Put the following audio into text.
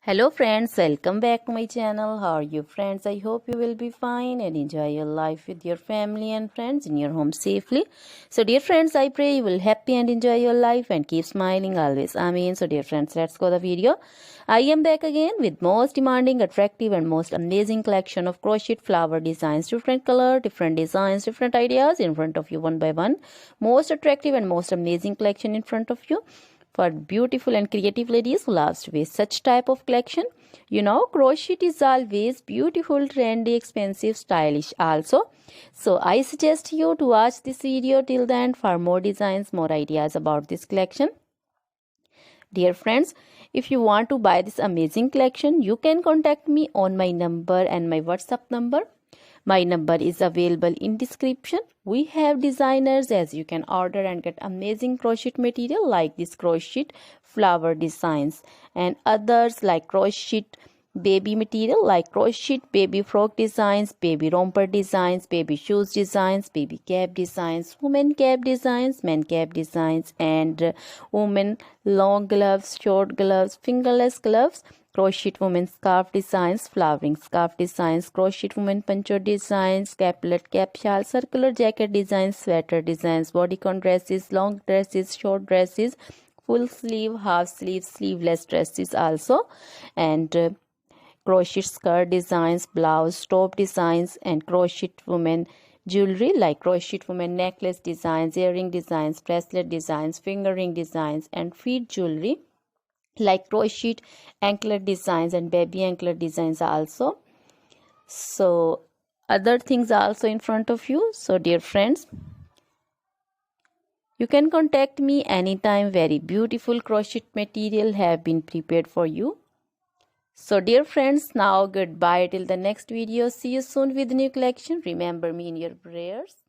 Hello friends, welcome back to my channel. How are you friends? I hope you will be fine and enjoy your life with your family and friends in your home safely. So dear friends, I pray you will happy and enjoy your life and keep smiling always. Amen. So dear friends, let's go the video. I am back again with most demanding, attractive and most amazing collection of crochet flower designs. Different color, different designs, different ideas in front of you one by one. Most attractive and most amazing collection in front of you for beautiful and creative ladies who loves to wear such type of collection. Crochet is always beautiful, trendy, expensive, stylish also. So I suggest you to watch this video till the end for more designs, more ideas about this collection. Dear friends, if you want to buy this amazing collection, you can contact me on my number and my WhatsApp number. My number is available in description. We have designers as you can order and get amazing crochet material like this crochet flower designs and others like crochet baby material like crochet baby frock designs, baby romper designs, baby shoes designs, baby cap designs, women cap designs, men cap designs and women long gloves, short gloves, fingerless gloves, crochet women scarf designs, flowering scarf designs, crochet women poncho designs, caplet, cap shawl, circular jacket designs, sweater designs, bodycon dresses, long dresses, short dresses, full sleeve, half sleeve, sleeveless dresses also, and crochet skirt designs, blouse, top designs, and crochet women jewelry like crochet women necklace designs, earring designs, bracelet designs, finger ring designs, and feet jewelry like crochet anklet designs and baby anklet designs also. So other things are also in front of you. So dear friends, you can contact me anytime. Very beautiful crochet material have been prepared for you. So dear friends, now goodbye till the next video. See you soon with new collection. Remember me in your prayers.